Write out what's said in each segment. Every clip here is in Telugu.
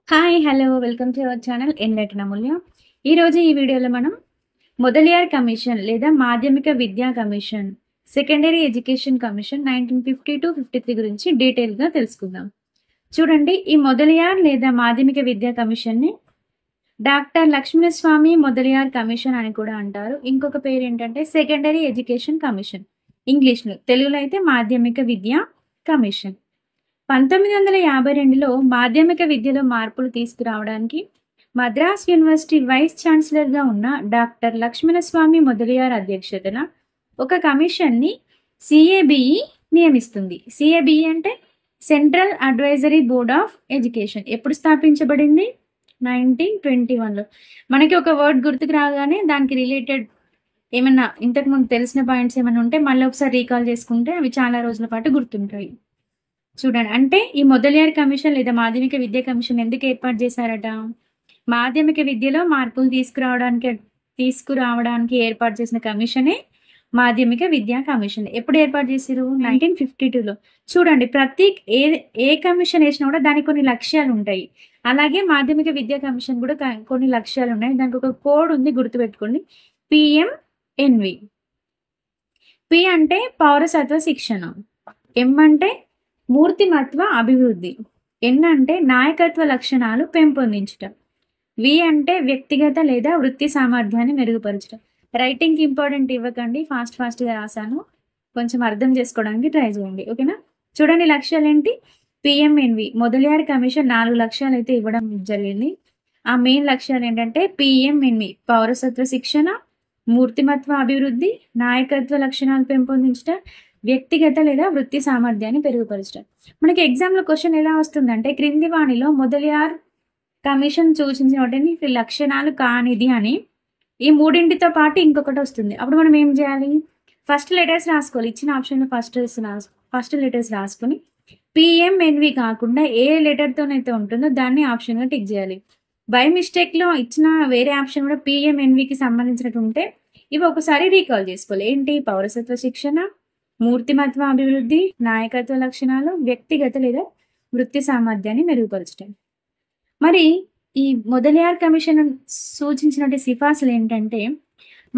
Hi hello welcome to our channel ఎన్లెట్ అమూల్య. ఈరోజు ఈ వీడియోలో మనం మొదలియార్ కమిషన్ లేదా మాధ్యమిక విద్యా కమిషన్ సెకండరీ ఎడ్యుకేషన్ కమిషన్ 1950-53 గురించి డీటెయిల్గా తెలుసుకుందాం. చూడండి, ఈ మొదలియార్ లేదా మాధ్యమిక విద్యా కమిషన్ని డాక్టర్ లక్ష్మణస్వామి మొదలియార్ కమిషన్ అని కూడా అంటారు. ఇంకొక పేరు ఏంటంటే సెకండరీ ఎడ్యుకేషన్ కమిషన్, ఇంగ్లీష్లో, తెలుగులో అయితే మాధ్యమిక విద్యా కమిషన్. 1952లో మాధ్యమిక విద్యలో మార్పులు తీసుకురావడానికి మద్రాస్ యూనివర్సిటీ వైస్ ఛాన్సలర్గా ఉన్న డాక్టర్ లక్ష్మణస్వామి మొదలియార్ అధ్యక్షతన ఒక కమిషన్ని సిఏబిఈ నియమిస్తుంది. సిఏబిఈ అంటే central advisory board of education. ఎప్పుడు స్థాపించబడింది? 1921లో. మనకి ఒక వర్డ్ గుర్తుకు రాగానే దానికి రిలేటెడ్ ఏమన్నా ఇంతకుముందు తెలిసిన పాయింట్స్ ఏమైనా ఉంటే మళ్ళీ ఒకసారి రీకాల్ చేసుకుంటే అవి చాలా రోజుల పాటు గుర్తుంటాయి. చూడండి, అంటే ఈ మొదలియార్ కమిషన్ లేదా మాధ్యమిక విద్యా కమిషన్ ఎందుకు ఏర్పాటు చేశారట? మాధ్యమిక విద్యలో మార్పులు తీసుకురావడానికి ఏర్పాటు చేసిన కమిషనే మాధ్యమిక విద్యా కమిషన్. ఎప్పుడు ఏర్పాటు చేశారు? 1952లో. చూడండి, ప్రతి ఏ కమిషన్ వేసినా కూడా దానికి కొన్ని లక్ష్యాలు ఉంటాయి. అలాగే మాధ్యమిక విద్యా కమిషన్ కూడా కొన్ని లక్ష్యాలు ఉన్నాయి. దానికి ఒక కోడ్ ఉంది, గుర్తుపెట్టుకోండి. PMNV. పి అంటే పౌరసత్వ శిక్షణ, ఎం అంటే మూర్తిమత్వ అభివృద్ధి, ఎన్ అంటే నాయకత్వ లక్షణాలు పెంపొందించటం, వి అంటే వ్యక్తిగత లేదా వృత్తి సామర్థ్యాన్ని మెరుగుపరచడం. రైటింగ్కి ఇంపార్టెంట్ ఇవ్వకండి, ఫాస్ట్గా రాశాను, కొంచెం అర్థం చేసుకోవడానికి ట్రై చేయండి, ఓకేనా? చూడండి, లక్ష్యాలు ఏంటి? PMNV మొదలియార్ కమిషన్ 4 లక్ష్యాలు అయితే ఇవ్వడం జరిగింది. ఆ మెయిన్ లక్ష్యాలు ఏంటంటే PMNV పౌరసత్వ శిక్షణ, మూర్తిమత్వ అభివృద్ధి, నాయకత్వ లక్షణాలు పెంపొందించడం, వ్యక్తిగత లేదా వృత్తి సామర్థ్యాన్ని పెరుగుపరచడం. మనకి ఎగ్జామ్లో క్వశ్చన్ ఎలా వస్తుందంటే క్రింది వాణిలో మొదలియార్ కమిషన్ సూచించిన వాటిని లక్షణాలు కానిది అని ఈ మూడింటితో పాటు ఇంకొకటి వస్తుంది. అప్పుడు మనం ఏం చేయాలి? ఫస్ట్ లెటర్స్ రాసుకోవాలి. ఇచ్చిన ఆప్షన్లో ఫస్ట్ లెటర్స్ రాసుకొని PMNV కాకుండా ఏ లెటర్తోనైతే ఉంటుందో దాన్ని ఆప్షన్గా టిక్ చేయాలి. బై మిస్టేక్లో ఇచ్చిన వేరే ఆప్షన్ కూడా PMNVకి సంబంధించినట్టు ఉంటే ఇవి ఒకసారి రీకాల్ చేసుకోవాలి. ఏంటి? పౌరసత్వ శిక్షణ, మూర్తిమత్వ అభివృద్ధి, నాయకత్వ లక్షణాలు, వ్యక్తిగత లేదా వృత్తి సామర్థ్యాన్ని మెరుగుపరచడం. మరి ఈ మొదలియార్ కమిషన్ సూచించినటువంటి సిఫార్సులు ఏంటంటే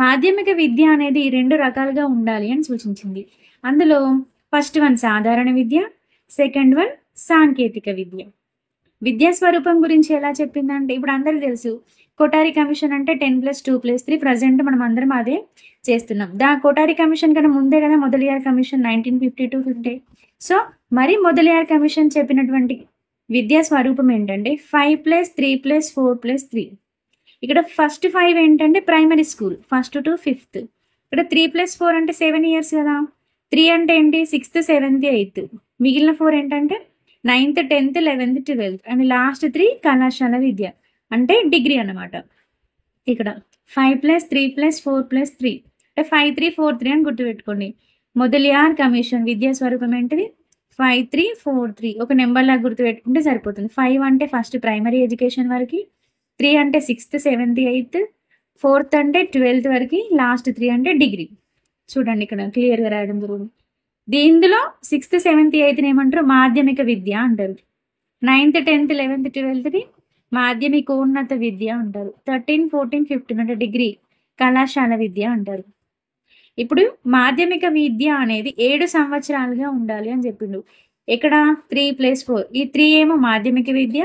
మాధ్యమిక విద్య అనేది 2 రకాలుగా ఉండాలి అని సూచించింది. అందులో ఫస్ట్ వన్ సాధారణ విద్య, సెకండ్ వన్ సాంకేతిక విద్య. విద్యా స్వరూపం గురించి ఎలా చెప్పిందంటే ఇప్పుడు అందరికీ తెలుసు, కోటారి కమిషన్ అంటే 10+2+3. ప్రజెంట్ మనం అందరం అదే చేస్తున్నాం. కోటారి కమిషన్ కన్నా ముందే కదా మొదలియార్ కమిషన్ 1952-50. సో మరి మొదలియార్ కమిషన్ చెప్పినటువంటి విద్యా స్వరూపం ఏంటంటే 5+3+4+3. ఇక్కడ ఫస్ట్ 5 ఏంటంటే primary school, 1st to 5th. ఇక్కడ 3+4 అంటే 7 years కదా. 3 అంటే ఏంటి? 6th, 7th, 8th. మిగిలిన 4 ఏంటంటే 9th, 10th, 11th, 12th and last 3 కళాశాల విద్య అంటే డిగ్రీ అన్నమాట. ఇక్కడ 5+3+4+3 అంటే 5343 అని గుర్తుపెట్టుకోండి. మొదలియార్ కమిషన్ విద్యా స్వరూపం ఏంటిది? 5343. ఒక నెంబర్ లాగా గుర్తుపెట్టుకుంటే సరిపోతుంది. 5 అంటే ఫస్ట్ ప్రైమరీ ఎడ్యుకేషన్ వరకు, 3 అంటే 6th, 7th, 8th, 4th అంటే 12th వరకు, లాస్ట్ 3 అంటే డిగ్రీ. చూడండి, ఇక్కడ క్లియర్గా రాయడం జరుగుతుంది. ఇందులో 6th, 7th, 8th ఏమంటారు? మాధ్యమిక విద్య అంటారు. 9th, 10th, 11th, 12th మాధ్యమికోన్నత విద్య అంటారు. 13, 14, 15 అంటే డిగ్రీ కళాశాల విద్య అంటారు. ఇప్పుడు మాధ్యమిక విద్య అనేది 7 సంవత్సరాలుగా ఉండాలి అని చెప్పిండు. ఇక్కడ 3+4, ఈ 3 ఏమో మాధ్యమిక విద్య,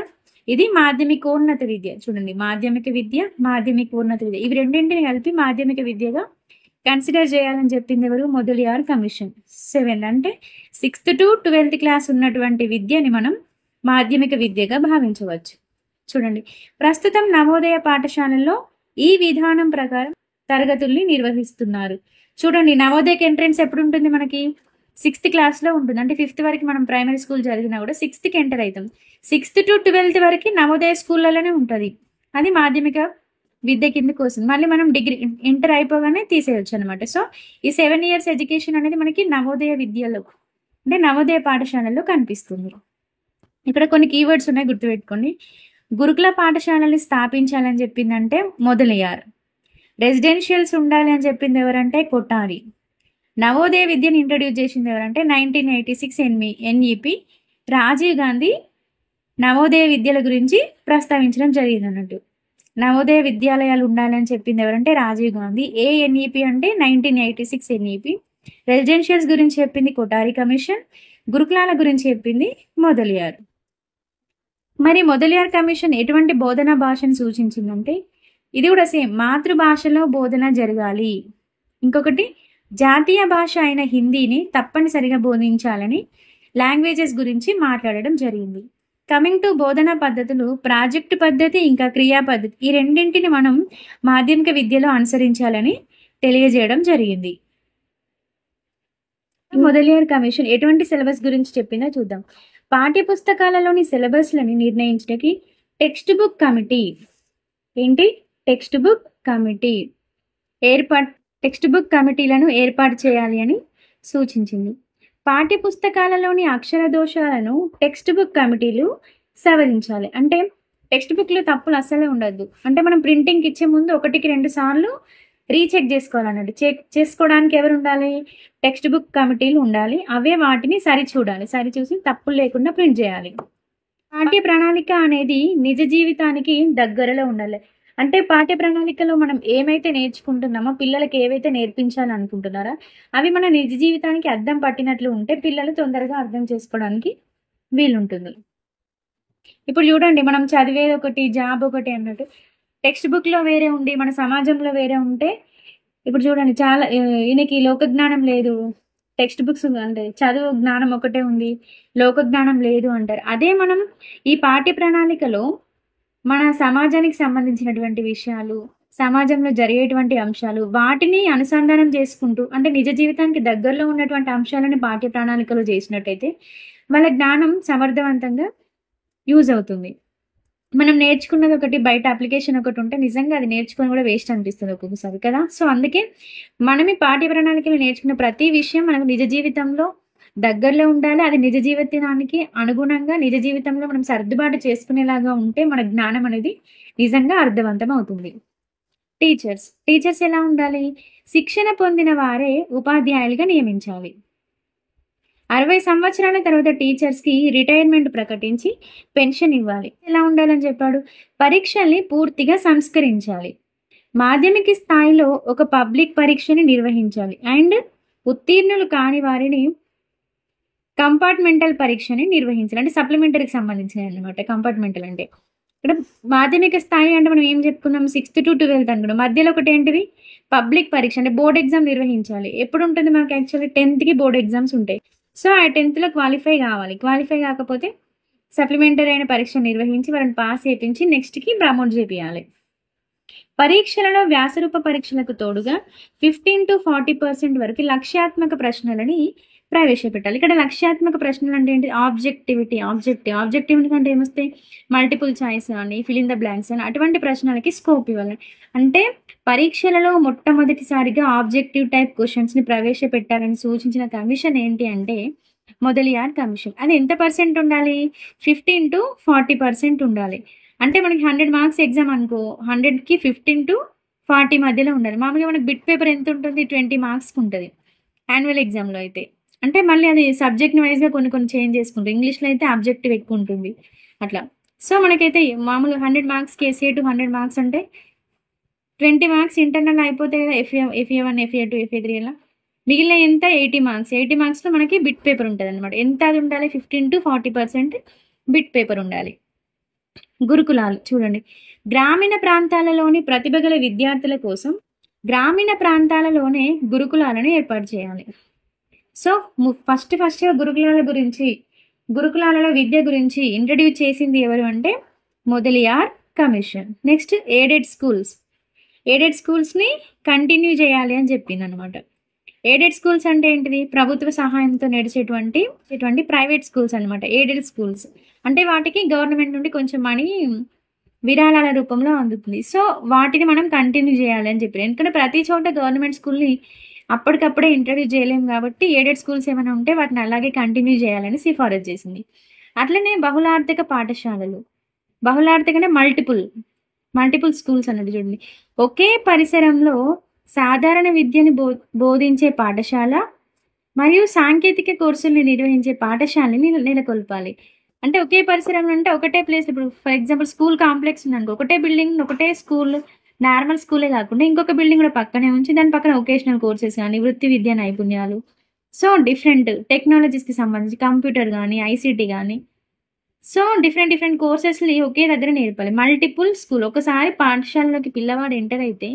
ఇది మాధ్యమికోన్నత విద్య. చూడండి, మాధ్యమిక విద్య, మాధ్యమికోన్నత విద్య, ఇవి రెండింటిని కలిపి మాధ్యమిక విద్యగా కన్సిడర్ చేయాలని చెప్పింది ఎవరు? మొదలియార్ కమిషన్. 7 అంటే 6th to 12th క్లాస్ ఉన్నటువంటి విద్యని మనం మాధ్యమిక విద్యగా భావించవచ్చు. చూడండి, ప్రస్తుతం నవోదయ పాఠశాలల్లో ఈ విధానం ప్రకారం తరగతుల్ని నిర్వహిస్తున్నారు. చూడండి, నవోదయకి ఎంట్రెన్స్ ఎప్పుడు ఉంటుంది? మనకి 6th క్లాస్లో ఉంటుంది. అంటే 5th వరకు మనం ప్రైమరీ స్కూల్ చదివినా కూడా 6thకి ఎంటర్ అవుతాం. 6th to 12th వరకు నవోదయ స్కూళ్ళలోనే ఉంటుంది. అది మాధ్యమిక విద్య కిందకి వస్తుంది. మళ్ళీ మనం డిగ్రీ ఎంటర్ అయిపోగానే తీసేయచ్చు అనమాట. సో ఈ 7 years ఎడ్యుకేషన్ అనేది మనకి నవోదయ విద్యలో అంటే నవోదయ పాఠశాలల్లో కనిపిస్తుంది. ఇక్కడ కొన్ని కీవర్డ్స్ ఉన్నాయి, గుర్తుపెట్టుకోండి. గురుకుల పాఠశాలని స్థాపించాలని చెప్పిందంటే మొదలియార్. రెసిడెన్షియల్స్ ఉండాలి అని చెప్పింది ఎవరంటే కొఠారి. నవోదయ విద్యను ఇంట్రడ్యూస్ చేసింది ఎవరంటే 1986 NEP రాజీవ్ గాంధీ నవోదయ విద్యల గురించి ప్రస్తావించడం జరిగింది అన్నట్టు. నవోదయ విద్యాలయాలు ఉండాలని చెప్పింది ఎవరంటే రాజీవ్ గాంధీ. ఏ ఎన్ఈపి అంటే 1986 ఎన్ఈపి. రెసిడెన్షియల్స్ గురించి చెప్పింది కొఠారి కమిషన్. గురుకులాల గురించి చెప్పింది మొదలియార్. మరి మొదలియార్ కమిషన్ ఎటువంటి బోధనా భాషను సూచించిందంటే ఇది కూడా సేమ్, మాతృభాషలో బోధన జరగాలి. ఇంకొకటి జాతీయ భాష అయిన హిందీని తప్పనిసరిగా బోధించాలని లాంగ్వేజెస్ గురించి మాట్లాడడం జరిగింది. కమింగ్ టు బోధనా పద్ధతులు, ప్రాజెక్టు పద్ధతి ఇంకా క్రియా పద్ధతి, ఈ రెండింటిని మనం మాధ్యమిక విద్యలో అనుసరించాలని తెలియజేయడం జరిగింది. మొదలియార్ కమిషన్ ఎటువంటి సిలబస్ గురించి చెప్పిందో చూద్దాం. పాఠ్య పుస్తకాలలోని సిలబస్లని నిర్ణయించడానికి text book committee text book committee text book కమిటీలను ఏర్పాటు చేయాలి అని సూచించింది. పాఠ్య పుస్తకాలలోని అక్షర దోషాలను టెక్స్ట్ బుక్ కమిటీలు సవరించాలి. అంటే టెక్స్ట్ బుక్లో తప్పులు అస్సలే ఉండద్దు. అంటే మనం ప్రింటింగ్కి ఇచ్చే ముందు 1-2 సార్లు రీచెక్ చేసుకోవాలన్నట్టు. చెక్ చేసుకోవడానికి ఎవరు ఉండాలి? టెక్స్ట్ బుక్ కమిటీలు ఉండాలి. అవే వాటిని సరిచూసి తప్పులు లేకుండా ప్రింట్ చేయాలి. పాఠ్య ప్రణాళిక అనేది నిజ జీవితానికి దగ్గరలో ఉండాలి. అంటే పాఠ్య ప్రణాళికలో మనం ఏమైతే నేర్చుకుంటున్నామో, పిల్లలకి ఏవైతే నేర్పించాలి అనుకుంటున్నారో అవి మన నిజ జీవితానికి అర్థం పట్టినట్లు ఉంటే పిల్లలు తొందరగా అర్థం చేసుకోవడానికి వీలుంటుంది. ఇప్పుడు చూడండి, మనం చదివేది ఒకటి, జాబ్ ఒకటి అన్నట్టు. టెక్స్ట్ బుక్లో వేరే ఉండి మన సమాజంలో వేరే ఉంటే, ఇప్పుడు చూడండి చాలా ఈయనకి లోక జ్ఞానం లేదు, టెక్స్ట్ బుక్స్ అంటే చదువు జ్ఞానం ఒకటే ఉంది, లోక జ్ఞానం లేదు అంటారు. అదే మనం ఈ పాఠ్య ప్రణాళికలో మన సమాజానికి సంబంధించినటువంటి విషయాలు, సమాజంలో జరిగేటువంటి అంశాలు, వాటిని అనుసంధానం చేసుకుంటూ, అంటే నిజ జీవితానికి దగ్గరలో ఉన్నటువంటి అంశాలను పాఠ్య ప్రణాళికలో చేసినట్టయితే వాళ్ళ జ్ఞానం సమర్థవంతంగా యూజ్ అవుతుంది. మనం నేర్చుకున్నది ఒకటి, బయట అప్లికేషన్ ఒకటి ఉంటే నిజంగా అది నేర్చుకొని కూడా వేస్ట్ అనిపిస్తుంది ఒక్కొక్కసారి కదా. సో అందుకే మనం ఈ పాఠ్య ప్రణాళికలు నేర్చుకున్న ప్రతి విషయం మనకు నిజ జీవితంలో దగ్గరలో ఉండాలి. అది నిజ జీవితానికి అనుగుణంగా నిజ జీవితంలో మనం సర్దుబాటు చేసుకునేలాగా ఉంటే మన జ్ఞానం అనేది నిజంగా అర్థవంతం అవుతుంది. టీచర్స్ ఎలా ఉండాలి? శిక్షణ పొందిన వారే ఉపాధ్యాయులుగా నియమించాలి. 60 సంవత్సరాల తర్వాత టీచర్స్కి రిటైర్మెంట్ ప్రకటించి పెన్షన్ ఇవ్వాలి. ఎలా ఉండాలని చెప్పాడు? పరీక్షల్ని పూర్తిగా సంస్కరించాలి. మాధ్యమిక స్థాయిలో ఒక పబ్లిక్ పరీక్షని నిర్వహించాలి. అండ్ ఉత్తీర్ణులు కాని వారిని కంపార్ట్మెంటల్ పరీక్షని నిర్వహించాలి. అంటే సప్లిమెంటరీకి సంబంధించినవి అనమాట. కంపార్ట్మెంటల్ అంటే ఇక్కడ మాధ్యమిక స్థాయి అంటే మనం ఏం చెప్పుకున్నాం, 6th to 12th అనుకున్నాం. మధ్యలో ఒకటి ఏంటిది? పబ్లిక్ పరీక్ష అంటే బోర్డ్ ఎగ్జామ్ నిర్వహించాలి. ఎప్పుడు ఉంటుంది మనకి? యాక్చువల్లీ 10th బోర్డ్ ఎగ్జామ్స్ ఉంటాయి. సో ఆ 10th క్వాలిఫై కావాలి. క్వాలిఫై కాకపోతే సప్లిమెంటరీ అయిన పరీక్ష నిర్వహించి వాళ్ళని పాస్ చేయించి నెక్స్ట్కి ప్రమోట్ చేయాలి. పరీక్షలలో వ్యాసరూప పరీక్షలకు తోడుగా 15 to 40% వరకు లక్ష్యాత్మక ప్రశ్నలని ప్రవేశపెట్టాలి. ఇక్కడ లక్ష్యాత్మక ప్రశ్నలు అంటే ఏంటి? ఆబ్జెక్టివిటీ అంటే ఏమొస్తాయి? మల్టిపుల్ చాయిస్ అని, ఫిల్ ఇన్ ద బ్లాంక్స్ అని, అటువంటి ప్రశ్నలకి స్కోప్ ఇవ్వాలి. అంటే పరీక్షలలో మొట్టమొదటిసారిగా ఆబ్జెక్టివ్ టైప్ క్వశ్చన్స్ని ప్రవేశపెట్టాలని సూచించిన కమిషన్ ఏంటి అంటే మొదలియార్ కమిషన్. అది ఎంత పర్సెంట్ ఉండాలి? 15 to 40% ఉండాలి. అంటే మనకి 100 మార్క్స్ ఎగ్జామ్ అనుకో, 100కి 15 to 40 మధ్యలో ఉండాలి. మామూలుగా మనకి బిట్ పేపర్ ఎంత ఉంటుంది? 20 మార్క్స్కి ఉంటుంది యాన్యువల్ ఎగ్జామ్లో అయితే. అంటే మళ్ళీ అది సబ్జెక్ట్ వైజ్గా కొన్ని చేంజ్ చేసుకుంటాం. ఇంగ్లీష్లో అయితే ఆబ్జెక్టివ్ ఎక్కువ ఉంటుంది అట్లా. సో మనకైతే మామూలుగా 100 మార్క్స్కి ఎస్ఏ టు 100 మార్క్స్ అంటే 20 మార్క్స్ ఇంటర్నల్ అయిపోతాయి కదా, FA1 FA2 FA3 అలా. మిగిలిన ఎంత? 80 మార్క్స్. 80 మార్క్స్లో మనకి బిట్ పేపర్ ఉంటుంది అనమాట. ఎంత అది ఉండాలి? 15 to 40% బిట్ పేపర్ ఉండాలి. గురుకులాలు చూడండి, గ్రామీణ ప్రాంతాలలోని ప్రతిభ గల విద్యార్థుల కోసం గ్రామీణ ప్రాంతాలలోనే గురుకులాలను ఏర్పాటు చేయాలి. సో ఫస్ట్ గురుకులాలలో విద్య గురించి ఇంట్రడ్యూస్ చేసింది ఎవరు అంటే మొదలియార్ కమిషన్. నెక్స్ట్ ఎయిడెడ్ స్కూల్స్ని కంటిన్యూ చేయాలి అని చెప్పింది అనమాట. ఎయిడెడ్ స్కూల్స్ అంటే ఏంటిది? ప్రభుత్వ సహాయంతో నడిచేటువంటి ప్రైవేట్ స్కూల్స్ అనమాట. ఎయిడెడ్ స్కూల్స్ అంటే వాటికి గవర్నమెంట్ నుండి కొంచెం మనీ విరాళాల రూపంలో అందుతుంది. సో వాటిని మనం కంటిన్యూ చేయాలి అని చెప్పారు. ఎందుకంటే ప్రతి చోట గవర్నమెంట్ స్కూల్ని అప్పటికప్పుడే ఇంట్రడ్యూస్ చేయలేము కాబట్టి ఎయిడెడ్ స్కూల్స్ ఏమైనా ఉంటే వాటిని అలాగే కంటిన్యూ చేయాలని సిఫారసు చేసింది. అట్లనే బహుళార్థక పాఠశాలలు, బహుళార్థకనే మల్టిపుల్ స్కూల్స్ అన్నది చూడండి. ఒకే పరిసరంలో సాధారణ విద్యను బోధించే పాఠశాల మరియు సాంకేతిక కోర్సుల్ని నిర్వహించే పాఠశాలని నెలకొల్పాలి. అంటే ఒకే పరిసరంలో అంటే ఒకటే ప్లేస్. ఇప్పుడు ఫర్ ఎగ్జాంపుల్ స్కూల్ కాంప్లెక్స్ ఉందనుకో, ఒకటే బిల్డింగ్, ఒకటే స్కూల్, నార్మల్ స్కూలే కాకుండా ఇంకొక బిల్డింగ్ కూడా పక్కనే ఉంచి దాని పక్కన వొకేషనల్ కోర్సెస్ గానీ, వృత్తి విద్యా నైపుణ్యాలు, సో డిఫరెంట్ టెక్నాలజీస్‌కి సంబంధించి కంప్యూటర్ గానీ, ఐసీటీ గానీ, సో డిఫరెంట్ డిఫరెంట్ కోర్సెస్‌ని ఒకే దగ్గర నేర్పాలి. మల్టిపుల్ స్కూల్ ఒకసారి పాఠశాలలోకి పిల్లవాడు ఎంటర్ అయితే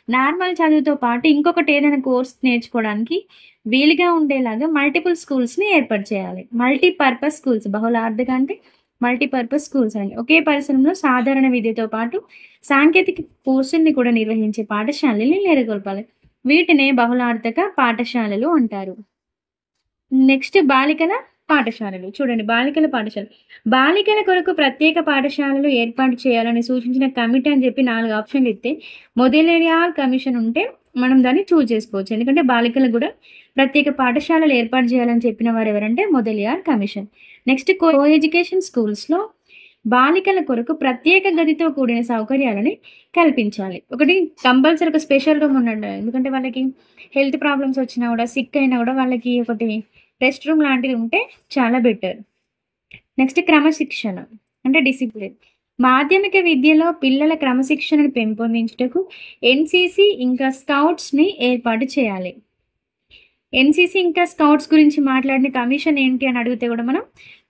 నార్మల్ చదువుతో పాటు ఇంకొకటి ఏదైనా కోర్స్ నేర్చుకోవడానికి వీలుగా ఉండేలాగా మల్టిపుల్ స్కూల్స్‌ని ఏర్పాటు చేయాలి. మల్టీపర్పస్ స్కూల్స్ బహుళార్థక అంటే మల్టీపర్పస్ స్కూల్స్ అండి. ఒకే పరిసరంలో సాధారణ విద్యతో పాటు సాంకేతిక కోర్సుల్ని కూడా నిర్వహించే పాఠశాలల్ని నెలకొల్పాలి. వీటినే బహుళార్థక పాఠశాలలు అంటారు. నెక్స్ట్ బాలికల పాఠశాలలు. చూడండి బాలికల పాఠశాల. బాలికల కొరకు ప్రత్యేక పాఠశాలలు ఏర్పాటు చేయాలని సూచించిన కమిటీ అని చెప్పి 4 ఆప్షన్లు ఇస్తే మొదలియార్ కమిషన్ ఉంటే మనం దాన్ని చూజ్ చేసుకోవచ్చు. ఎందుకంటే బాలికలకు కూడా ప్రత్యేక పాఠశాలలు ఏర్పాటు చేయాలని చెప్పిన వారు ఎవరంటే Mudaliar commission. Next co education స్కూల్స్‌లో బాలికల కొరకు ప్రత్యేక గదితో కూడిన సౌకర్యాలని కల్పించాలి. ఒకటి కంపల్సరీ ఒక స్పెషల్ రూమ్ ఉండాలి. ఎందుకంటే వాళ్ళకి హెల్త్ ప్రాబ్లమ్స్ వచ్చినా కూడా, సిక్ అయినా కూడా వాళ్ళకి ఒకటి రెస్ట్ రూమ్ లాంటిది ఉంటే చాలా బెటర్. నెక్స్ట్ క్రమశిక్షణ అంటే డిసిప్లిన్. మాధ్యమిక విద్యలో పిల్లల క్రమశిక్షణను పెంపొందించుటకు ఎన్‌సీసీ ఇంకా స్కౌట్స్‌ని ఏర్పాటు చేయాలి. ఎన్‌సీసీ ఇంకా స్కౌట్స్ గురించి మాట్లాడిన కమిషన్ ఏంటి అని అడిగితే కూడా మనం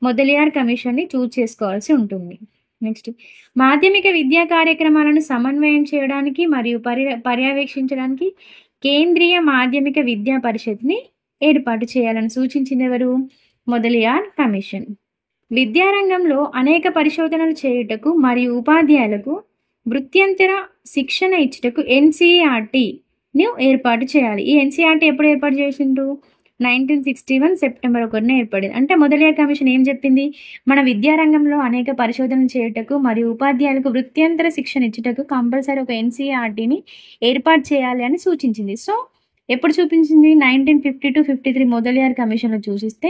మొదలియార్ కమిషన్‌ని చూజ్ చేసుకోవాల్సి ఉంటుంది. నెక్స్ట్ మాధ్యమిక విద్యా కార్యక్రమాలను సమన్వయం చేయడానికి మరియు పర్యవేక్షించడానికి కేంద్రీయ మాధ్యమిక విద్యా పరిషత్‌ని ఏర్పాటు చేయాలని సూచించింది ఎవరు? మొదలియార్ కమిషన్. విద్యారంగంలో అనేక పరిశోధనలు చేయుటకు మరియు ఉపాధ్యాయులకు వృత్యంతర శిక్షణ ఇచ్చుటకు ఎన్‌సీఈఆర్‌టీని ఏర్పాటు చేయాలి. ఈ ఎన్‌సీఈఆర్‌టీ ఎప్పుడు ఏర్పాటు చేసిండ్రు? 1961 సెప్టెంబర్ 1న ఏర్పడింది. అంటే మొదలియార్ కమిషన్ ఏం చెప్పింది? మన విద్యారంగంలో అనేక పరిశోధనలు చేయుటకు మరియు ఉపాధ్యాయులకు వృత్యంతర శిక్షణ ఇచ్చుటకు కంపల్సరీ ఒక ఎన్‌సీఈఆర్‌టీని ఏర్పాటు చేయాలి అని సూచించింది. సో ఎప్పుడు చూపించింది? 1950-53 మొదలియార్ కమిషన్‌లో సూచిస్తే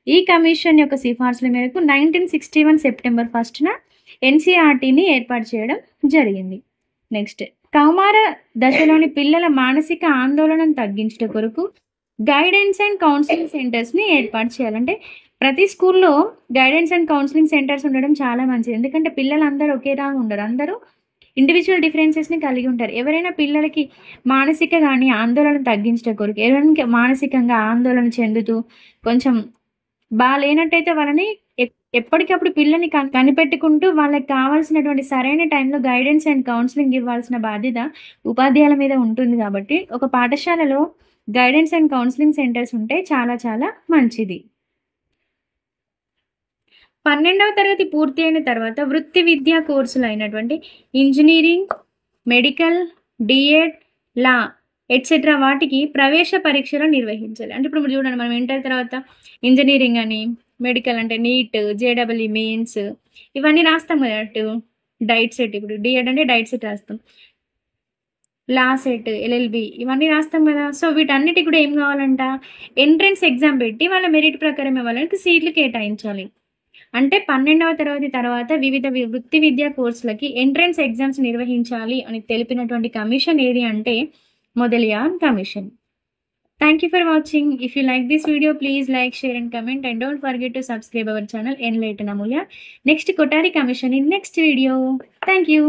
ఈ కమిషన్ యొక్క సిఫార్సుల మేరకు 1961 సెప్టెంబర్ 1న ఎన్‌సీఈఆర్‌టీని ఏర్పాటు చేయడం జరిగింది. నెక్స్ట్ కౌమార దశలోని పిల్లల మానసిక ఆందోళనను తగ్గించుట కొరకు గైడెన్స్ అండ్ కౌన్సిలింగ్ సెంటర్స్‌ని ఏర్పాటు చేయాలంటే ప్రతి స్కూల్‌లో గైడెన్స్ అండ్ కౌన్సిలింగ్ సెంటర్స్ ఉండడం చాలా మంచిది. ఎందుకంటే పిల్లలందరూ ఒకేలాగా ఉండరు. అందరూ ఇండివిజువల్ డిఫరెన్సెస్‌ని కలిగి ఉంటారు. ఎవరైనా పిల్లలకి మానసిక గాని ఆందోళన తగ్గించడం కొరకు ఎవరైనా మానసికంగా ఆందోళన చెందుతూ కొంచెం బాలేనట్టయితే వాళ్ళని ఎప్పటికప్పుడు పిల్లల్ని కనిపెట్టుకుంటూ వాళ్ళకి కావాల్సినటువంటి సరైన టైంలో గైడెన్స్ అండ్ కౌన్సిలింగ్ ఇవ్వాల్సిన బాధ్యత ఉపాధ్యాయుల మీద ఉంటుంది. కాబట్టి ఒక పాఠశాలలో గైడెన్స్ అండ్ కౌన్సిలింగ్ సెంటర్స్ ఉంటే చాలా చాలా మంచిది. 12వ తరగతి పూర్తి అయిన తర్వాత వృత్తి విద్యా కోర్సులు అయినటువంటి ఇంజనీరింగ్, మెడికల్, డీఎడ్, లా ఎట్సెట్రా వాటికి ప్రవేశ పరీక్షలు నిర్వహించాలి. అంటే ఇప్పుడు చూడండి మనం ఇంటర్ తర్వాత ఇంజనీరింగ్ అని, మెడికల్ అంటే నీట్, జేడబ్ల్యూ మెయిన్స్ ఇవన్నీ రాస్తాం కదా. అటు డైట్ సెట్, ఇప్పుడు డీఎడ్ అంటే డైట్ సెట్ రాస్తాం, లా సెట్, ఎల్ఎల్బి ఇవన్నీ రాస్తాం కదా. సో వీటన్నిటికి కూడా ఏం కావాలంట? ఎంట్రన్స్ ఎగ్జామ్ పెట్టి వాళ్ళ మెరిట్ ప్రకారం వాళ్ళకి సీట్లు కేటాయించాలి. అంటే 12వ తరగతి తర్వాత వివిధ వృత్తి విద్యా కోర్సులకి ఎంట్రన్స్ ఎగ్జామ్స్ నిర్వహించాలి అని తెలిపినటువంటి కమిషన్ ఏది అంటే Mudaliar commission. Thank you for watching. If you like this video, please like, share and comment, and don't forget to subscribe our channel Enlighten Amulya. Next Kothari Commission in next video. Thank you.